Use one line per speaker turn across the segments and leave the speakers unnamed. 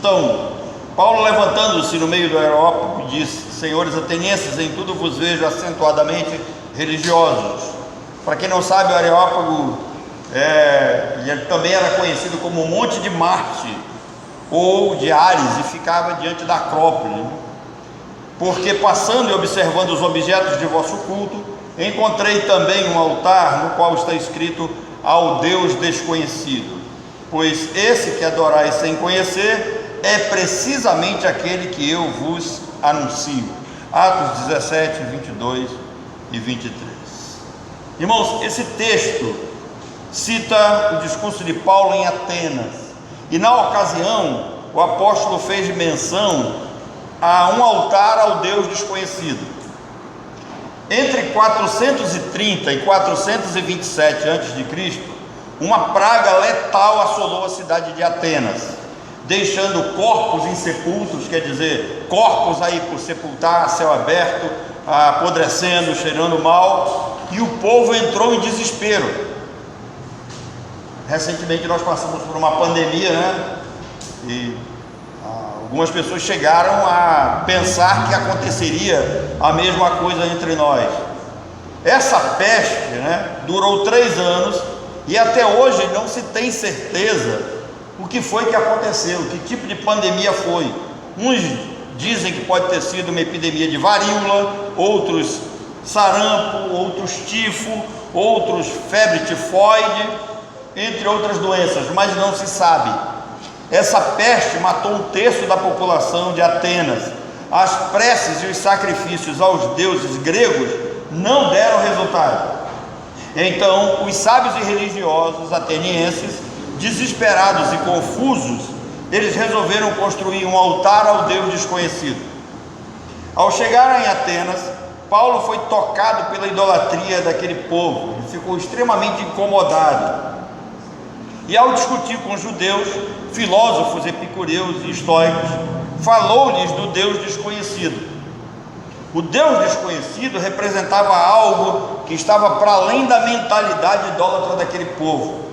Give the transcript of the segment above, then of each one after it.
Então, Paulo, levantando-se no meio do Areópago, disse: senhores atenienses, em tudo vos vejo acentuadamente religiosos. Para quem não sabe, o Areópago ele também era conhecido como Monte de Marte ou de Ares, e ficava diante da Acrópole, porque passando e observando os objetos de vosso culto, encontrei também um altar no qual está escrito: ao Deus desconhecido. Pois esse que adorais sem conhecer é precisamente aquele que eu vos anuncio. Atos 17, 22 e 23. Irmãos, esse texto cita o discurso de Paulo em Atenas, e na ocasião o apóstolo fez menção a um altar ao Deus desconhecido. Entre 430 e 427 a.C., uma praga letal assolou a cidade de Atenas, deixando corpos insepultos, quer dizer, corpos aí por sepultar a céu aberto, apodrecendo, cheirando mal, e o povo entrou em desespero. Recentemente nós passamos por uma pandemia, e algumas pessoas chegaram a pensar que aconteceria a mesma coisa entre nós. Essa peste, durou 3 anos, e até hoje não se tem certeza o que foi que aconteceu, que tipo de pandemia foi. Uns dizem que pode ter sido uma epidemia de varíola, outros sarampo, outros tifo, outros febre tifoide, entre outras doenças, mas não se sabe. Essa peste matou 1/3 da população de Atenas. As preces e os sacrifícios aos deuses gregos não deram resultado. Então, os sábios e religiosos atenienses, desesperados e confusos, eles resolveram construir um altar ao Deus desconhecido. Ao chegar em Atenas, Paulo foi tocado pela idolatria daquele povo, ele ficou extremamente incomodado. E ao discutir com os judeus, filósofos, epicureus e estoicos, falou-lhes do Deus desconhecido. O Deus desconhecido representava algo que estava para além da mentalidade idólatra daquele povo.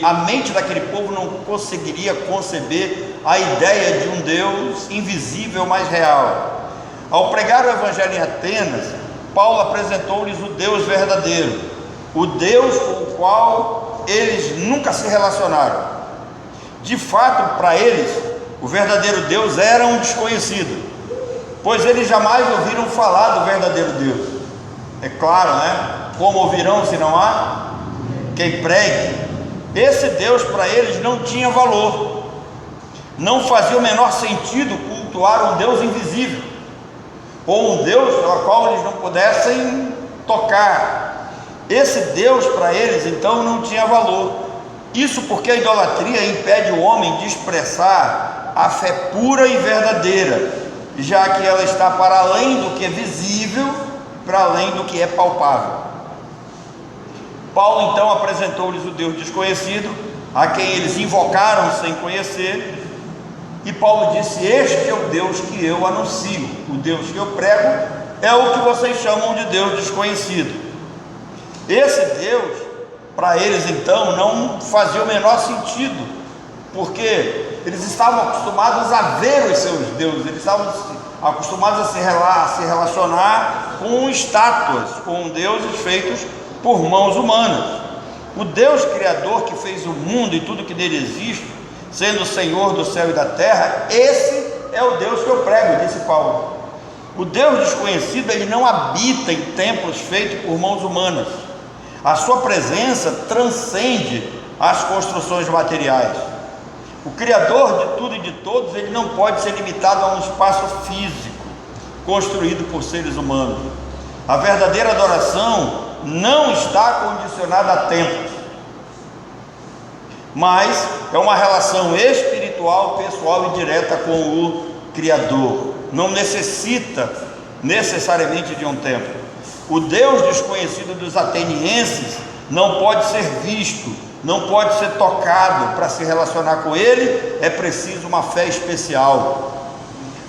A mente daquele povo não conseguiria conceber a ideia de um Deus invisível, mas real. Ao pregar o evangelho em Atenas, Paulo apresentou-lhes o Deus verdadeiro, o Deus com o qual eles nunca se relacionaram. De fato, para eles, o verdadeiro Deus era um desconhecido, pois eles jamais ouviram falar do verdadeiro Deus. É claro, como ouvirão se não há quem pregue? Esse Deus para eles não tinha valor. Não fazia o menor sentido cultuar um Deus invisível, ou um Deus pelo qual eles não pudessem tocar. Esse Deus para eles então não tinha valor. Isso porque a idolatria impede o homem de expressar a fé pura e verdadeira, já que ela está para além do que é visível, para além do que é palpável. Paulo então apresentou-lhes o Deus desconhecido, a quem eles invocaram sem conhecer, e Paulo disse: este é o Deus que eu anuncio, o Deus que eu prego é o que vocês chamam de Deus desconhecido. Esse Deus, para eles então, não fazia o menor sentido, porque eles estavam acostumados a ver os seus deuses, eles estavam acostumados a se relacionar com estátuas, com deuses feitos por mãos humanas. O Deus criador que fez o mundo e tudo que nele existe, sendo o Senhor do céu e da terra, esse é o Deus que eu prego, disse Paulo. O Deus desconhecido, ele não habita em templos feitos por mãos humanas. A sua presença transcende as construções materiais. O Criador de tudo e de todos, ele não pode ser limitado a um espaço físico construído por seres humanos. A verdadeira adoração não está condicionada a templos, mas é uma relação espiritual, pessoal e direta com o Criador. Não necessita necessariamente de um templo. O Deus desconhecido dos atenienses não pode ser visto, não pode ser tocado. Para se relacionar com ele é preciso uma fé especial,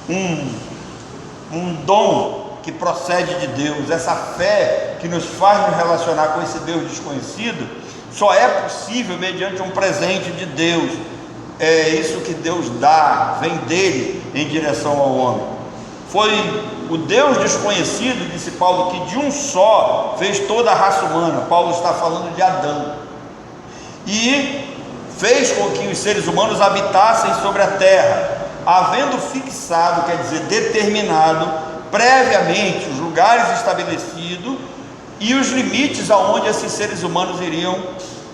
um dom que procede de Deus. Essa fé que nos faz nos relacionar com esse Deus desconhecido só é possível mediante um presente de Deus, é isso que Deus dá, vem dele em direção ao homem. Foi o Deus desconhecido, disse Paulo, que de um só fez toda a raça humana. Paulo está falando de Adão, e fez com que os seres humanos habitassem sobre a terra, havendo fixado, quer dizer, determinado previamente os lugares estabelecidos e os limites aonde esses seres humanos iriam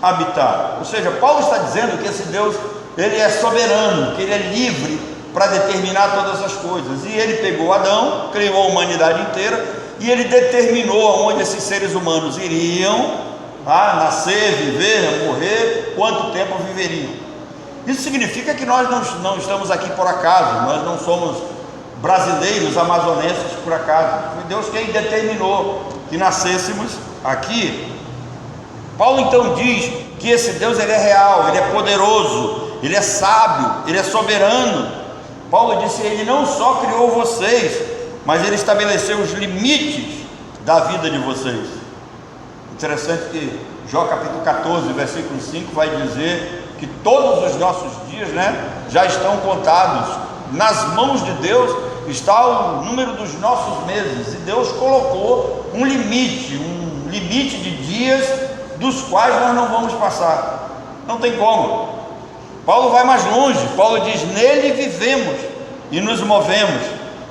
habitar. Ou seja, Paulo está dizendo que esse Deus, ele é soberano, que ele é livre para determinar todas as coisas. E ele pegou Adão, criou a humanidade inteira, e ele determinou aonde esses seres humanos iriam nascer, viver, morrer, quanto tempo viveriam. Isso significa que nós não estamos aqui por acaso, nós não somos brasileiros, amazonenses por acaso. Foi Deus quem determinou que nascêssemos aqui. Paulo então diz que esse Deus, ele é real, ele é poderoso, ele é sábio, ele é soberano. Paulo disse: ele não só criou vocês, mas ele estabeleceu os limites da vida de vocês. Interessante que Jó capítulo 14, versículo 5 vai dizer que todos os nossos dias, já estão contados. Nas mãos de Deus está o número dos nossos meses, e Deus colocou um limite de dias dos quais nós não vamos passar. Não tem como. Paulo vai mais longe. Paulo diz: nele vivemos e nos movemos,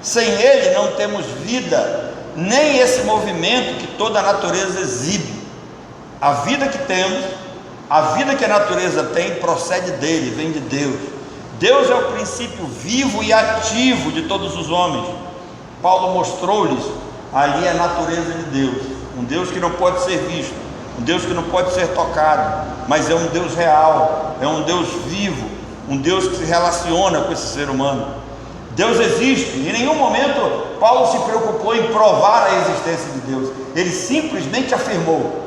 sem ele não temos vida, nem esse movimento que toda a natureza exibe. A vida que temos, a vida que a natureza tem, procede dele, vem de Deus. Deus é o princípio vivo e ativo de todos os homens. Paulo mostrou-lhes ali a natureza de Deus, um Deus que não pode ser visto, um Deus que não pode ser tocado, mas é um Deus real, é um Deus vivo, um Deus que se relaciona com esse ser humano. Deus existe. Em nenhum momento Paulo se preocupou em provar a existência de Deus. Ele simplesmente afirmou: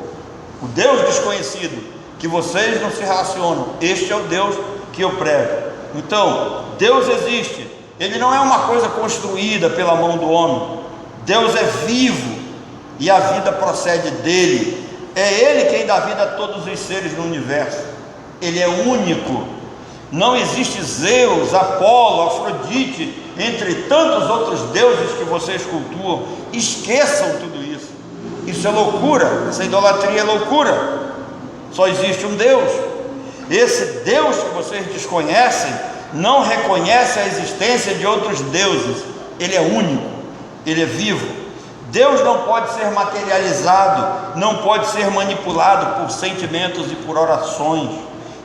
o Deus desconhecido, que vocês não se relacionam, este é o Deus que eu prego. Então, Deus existe. Ele não é uma coisa construída pela mão do homem. Deus é vivo e a vida procede dele. É ele quem dá vida a todos os seres no universo. Ele é único. Não existe Zeus, Apolo, Afrodite, entre tantos outros deuses que vocês cultuam. Esqueçam tudo isso. Isso é loucura. Essa idolatria é loucura. Só existe um Deus. Esse Deus que vocês desconhecem não reconhece a existência de outros deuses. Ele é único, ele é vivo. Deus não pode ser materializado, não pode ser manipulado por sentimentos e por orações.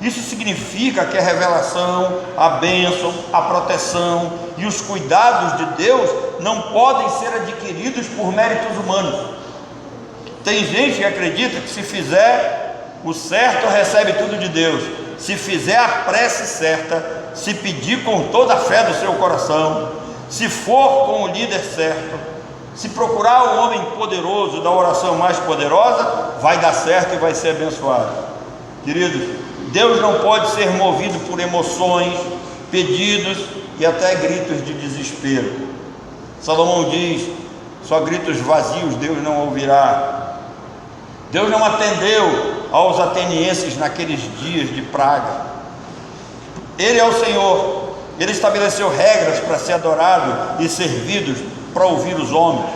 Isso significa que a revelação, a bênção, a proteção e os cuidados de Deus não podem ser adquiridos por méritos humanos. Tem gente que acredita que se fizer o certo, recebe tudo de Deus. Se fizer a prece certa, se pedir com toda a fé do seu coração, se for com o líder certo, se procurar o homem poderoso da oração mais poderosa, vai dar certo e vai ser abençoado. Queridos, Deus não pode ser movido por emoções, pedidos e até gritos de desespero. Salomão diz: só gritos vazios Deus não ouvirá. Deus não atendeu aos atenienses naqueles dias de praga. Ele é o Senhor. Ele estabeleceu regras para ser adorado e servidos para ouvir os homens.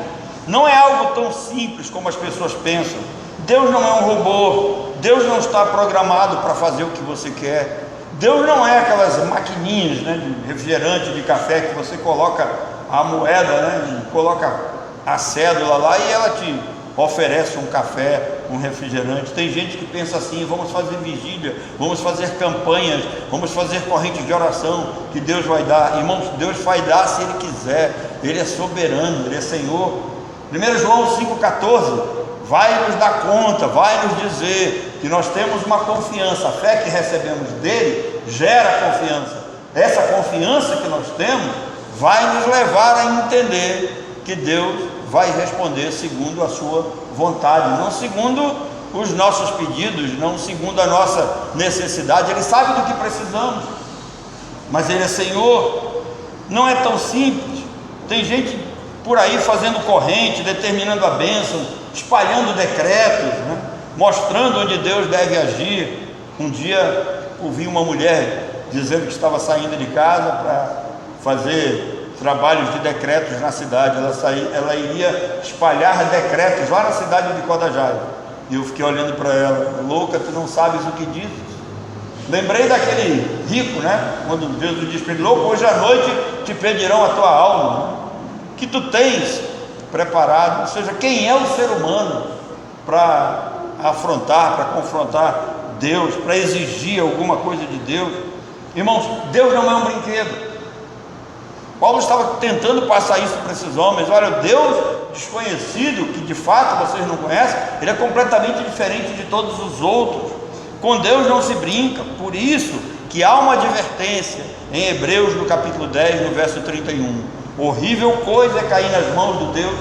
Não é algo tão simples como as pessoas pensam. Deus não é um robô. Deus não está programado para fazer o que você quer. Deus não é aquelas maquininhas, de refrigerante, de café, que você coloca a moeda, e coloca a cédula lá e ela te oferece um café, um refrigerante. Tem gente que pensa assim: vamos fazer vigília, vamos fazer campanhas, vamos fazer correntes de oração, que Deus vai dar. Irmãos, Deus vai dar se Ele quiser. Ele é soberano, Ele é Senhor. 1 João 5,14 vai nos dar conta, vai nos dizer que nós temos uma confiança. A fé que recebemos dele gera confiança. Essa confiança que nós temos vai nos levar a entender que Deus vai responder segundo a sua vontade, não segundo os nossos pedidos, não segundo a nossa necessidade. Ele sabe do que precisamos, mas Ele é Senhor. Não é tão simples. Tem gente por aí fazendo corrente, determinando a bênção, espalhando decretos, mostrando onde Deus deve agir. Um dia ouvi uma mulher dizendo que estava saindo de casa para fazer trabalhos de decretos na cidade. Ela iria espalhar decretos lá na cidade de Codajai. E eu fiquei olhando para ela: louca, tu não sabes o que dizes? Lembrei daquele rico, né? Quando Jesus diz para ele: louco, hoje à noite te pedirão a tua alma, né? Que tu tens preparado. Ou seja, quem é o ser humano para afrontar, para confrontar Deus, para exigir alguma coisa de Deus? Irmãos, Deus não é um brinquedo. Paulo estava tentando passar isso para esses homens: olha, Deus desconhecido, que de fato vocês não conhecem, ele é completamente diferente de todos os outros. Com Deus não se brinca. Por isso que há uma advertência em Hebreus, no capítulo 10, no verso 31: horrível coisa é cair nas mãos do Deus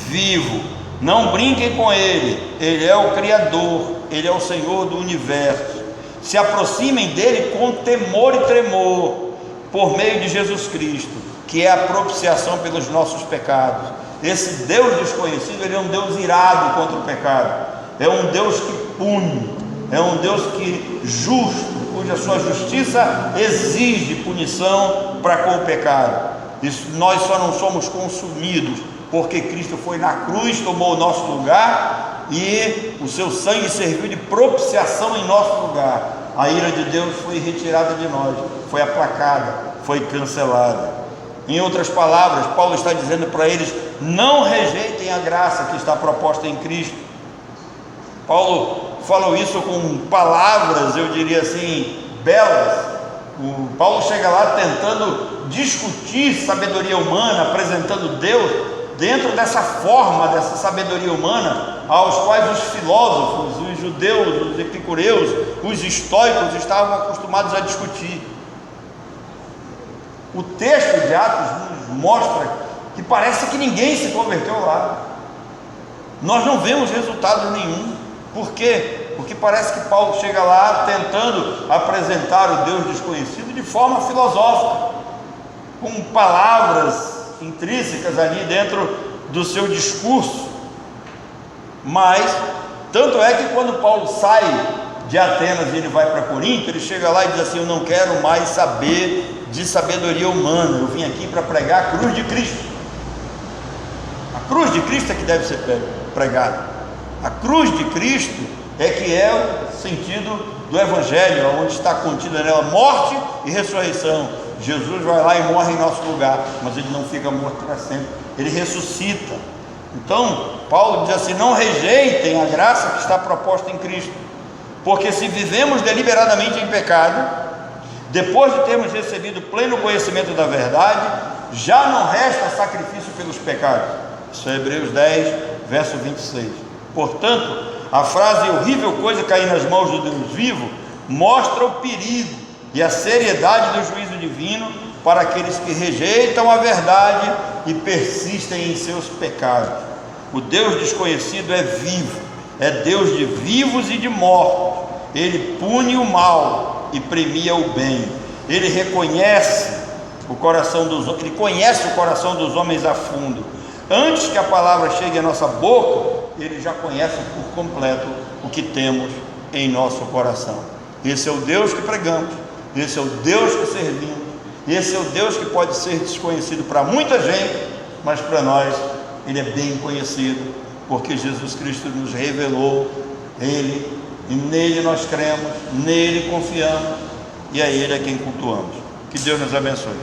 vivo. Não brinquem com ele, ele é o Criador, ele é o Senhor do universo. Se aproximem dele com temor e tremor, por meio de Jesus Cristo, que é a propiciação pelos nossos pecados. Esse Deus desconhecido, ele é um Deus irado contra o pecado, é um Deus que pune, é um Deus que justo, cuja sua justiça exige punição para com o pecado. Isso, nós só não somos consumidos porque Cristo foi na cruz, tomou o nosso lugar e o seu sangue serviu de propiciação em nosso lugar. A ira de Deus foi retirada de nós, foi aplacada, foi cancelada. Em outras palavras, Paulo está dizendo para eles: não rejeitem a graça que está proposta em Cristo. Paulo falou isso com palavras, eu diria assim, belas. Paulo chega lá tentando discutir sabedoria humana, apresentando Deus dentro dessa forma, dessa sabedoria humana, aos quais os filósofos, os judeus, os epicureus, os estoicos estavam acostumados a discutir. O texto de Atos nos mostra que parece que ninguém se converteu lá. Nós não vemos resultado nenhum. Por quê? Porque parece que Paulo chega lá tentando apresentar o Deus desconhecido de forma filosófica, com palavras intrínsecas ali dentro do seu discurso. Mas, tanto é que quando Paulo sai de Atenas e ele vai para Corinto, ele chega lá e diz assim: eu não quero mais saber de sabedoria humana, eu vim aqui para pregar a cruz de Cristo. A cruz de Cristo é que deve ser pregada. A cruz de Cristo é que é o sentido do Evangelho, onde está contida nela morte e ressurreição. Jesus vai lá e morre em nosso lugar, mas ele não fica morto para sempre, ele ressuscita. Então Paulo diz assim: não rejeitem a graça que está proposta em Cristo, porque se vivemos deliberadamente em pecado, depois de termos recebido pleno conhecimento da verdade, já não resta sacrifício pelos pecados. Isso é Hebreus 10, verso 26. Portanto, a frase horrível coisa cair nas mãos do Deus vivo mostra o perigo e a seriedade do juízo divino para aqueles que rejeitam a verdade e persistem em seus pecados. O Deus desconhecido é vivo, é Deus de vivos e de mortos. Ele pune o mal e premia o bem. Ele reconhece o coração dos homens, ele conhece o coração dos homens a fundo. Antes que a palavra chegue à nossa boca, ele já conhece por completo o que temos em nosso coração. Esse é o Deus que pregamos, esse é o Deus que servimos, esse é o Deus que pode ser desconhecido para muita gente, mas para nós ele é bem conhecido, porque Jesus Cristo nos revelou ele, e nele nós cremos, nele confiamos, e é ele a quem cultuamos. Que Deus nos abençoe.